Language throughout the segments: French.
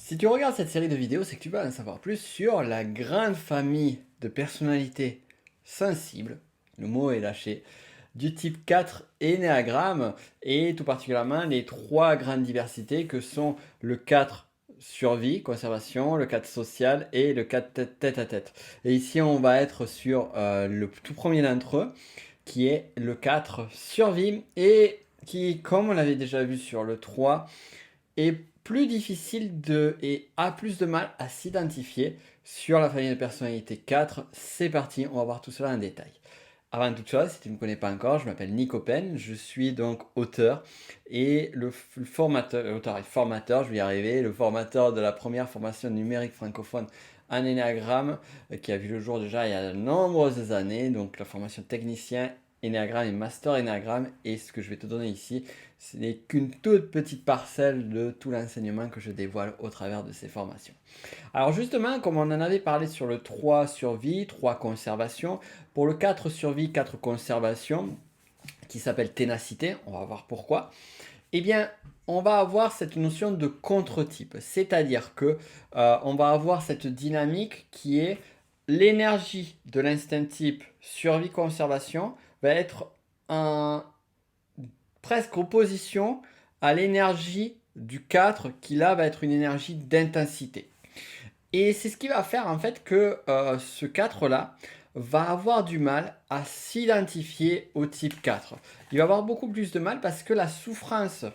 Si tu regardes cette série de vidéos, c'est que tu vas en savoir plus sur la grande famille de personnalités sensibles, le mot est lâché, du type 4 Ennéagramme et tout particulièrement les trois grandes diversités que sont le 4 survie, conservation, le 4 social et le 4 tête à tête. Et ici on va être sur le tout premier d'entre eux qui est le 4 survie et qui, comme on l'avait déjà vu sur le 3, est plus difficile et a plus de mal à s'identifier sur la famille de personnalité 4. C'est parti, on va voir tout cela en détail. Avant toute chose, si tu ne me connais pas encore, je m'appelle Nico Pen, je suis donc auteur et le formateur, je vais y arriver, le formateur de la première formation numérique francophone en Ennéagramme qui a vu le jour déjà il y a de nombreuses années, donc la formation technicien Ennéagramme et Master Ennéagramme. Et ce que je vais te donner ici, ce n'est qu'une toute petite parcelle de tout l'enseignement que je dévoile au travers de ces formations. Alors justement, comme on en avait parlé sur le 3 survie, 3 conservation, pour le 4 survie, 4 conservation, qui s'appelle ténacité, on va voir pourquoi, eh bien, on va avoir cette notion de contre-type, c'est-à-dire que on va avoir cette dynamique qui est l'énergie de l'instinct type survie-conservation va être presque opposition à l'énergie du 4 qui là va être une énergie d'intensité. Et c'est ce qui va faire en fait que ce 4 là va avoir du mal à s'identifier au type 4. Il va avoir beaucoup plus de mal parce que la souffrance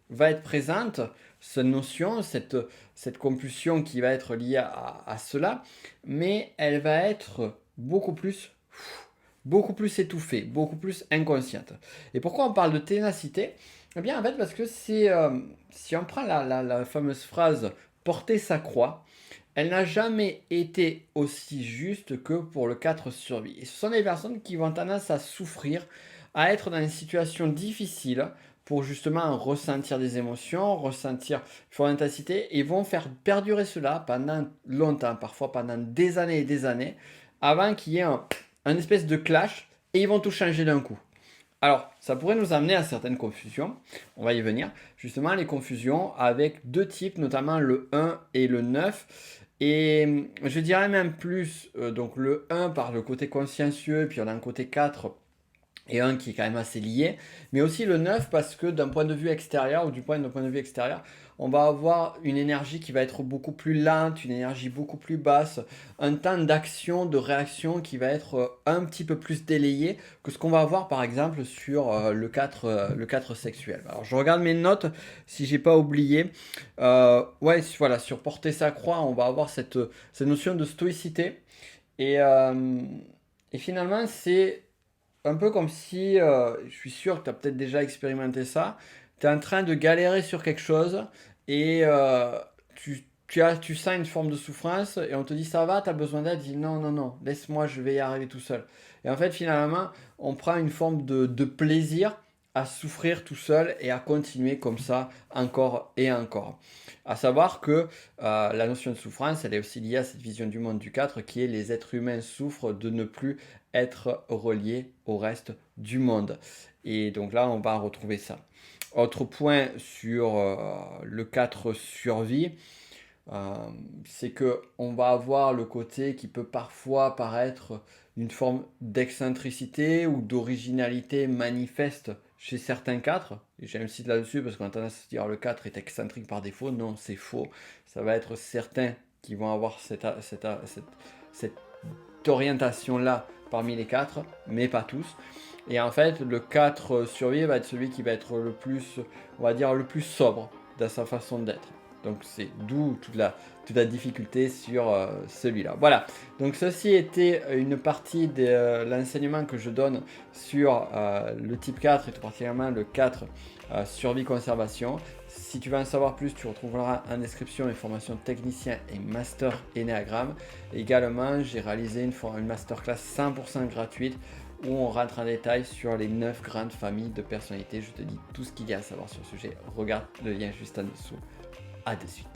va être présente, cette notion, cette compulsion qui va être liée à cela, mais elle va être beaucoup plus étouffée, beaucoup plus inconsciente. Et pourquoi on parle de ténacité? Eh bien en fait parce que si on prend la fameuse phrase « porter sa croix », elle n'a jamais été aussi juste que pour le 4 survie. Et ce sont des personnes qui vont tendance à souffrir, à être dans une situation difficile pour justement ressentir des émotions, ressentir une forme d'intensité et vont faire perdurer cela pendant longtemps, parfois pendant des années et des années, avant qu'il y ait un espèce de clash et ils vont tout changer d'un coup. Alors, ça pourrait nous amener à certaines confusions, on va y venir, justement les confusions avec deux types, notamment le 1 et le 9. Et je dirais même plus, donc le 1 par le côté consciencieux, puis on a un côté 4 et un qui est quand même assez lié, mais aussi le 9 parce que d'un point de vue extérieur, ou du point de vue extérieur, on va avoir une énergie qui va être beaucoup plus lente, une énergie beaucoup plus basse, un temps d'action, de réaction qui va être un petit peu plus délayé que ce qu'on va avoir par exemple sur le 4 sexuel. Alors je regarde mes notes si j'ai pas oublié. Ouais, voilà, sur porter sa croix, on va avoir cette notion de stoïcité. Et finalement, c'est un peu comme si, je suis sûr que tu as peut-être déjà expérimenté ça, tu es en train de galérer sur quelque chose et tu sens une forme de souffrance et on te dit ça va, tu as besoin d'aide, dis non, non, non, laisse-moi, je vais y arriver tout seul. Et en fait, finalement, on prend une forme de plaisir à souffrir tout seul et à continuer comme ça encore et encore. À savoir que la notion de souffrance, elle est aussi liée à cette vision du monde du 4 qui est les êtres humains souffrent de ne plus être reliés au reste du monde. Et donc là, on va retrouver ça. Autre point sur le 4 survie, c'est que on va avoir le côté qui peut parfois paraître une forme d'excentricité ou d'originalité manifeste chez certains 4. J'insiste là-dessus parce qu'on a tendance à se dire le 4 est excentrique par défaut. Non, c'est faux. Ça va être certains qui vont avoir cette orientation-là parmi les 4, mais pas tous. Et en fait, le 4 survie va être celui qui va être le plus, on va dire, le plus sobre dans sa façon d'être. Donc c'est d'où toute la difficulté sur celui-là. Voilà, donc ceci était une partie de l'enseignement que je donne sur le type 4 et tout particulièrement le 4 survie-conservation. Si tu veux en savoir plus, tu retrouveras en description les formations technicien et master Ennéagramme. Également, j'ai réalisé une masterclass 100% gratuite où on rentre en détail sur les 9 grandes familles de personnalités. Je te dis tout ce qu'il y a à savoir sur le sujet. Regarde le lien juste en dessous. À de suite.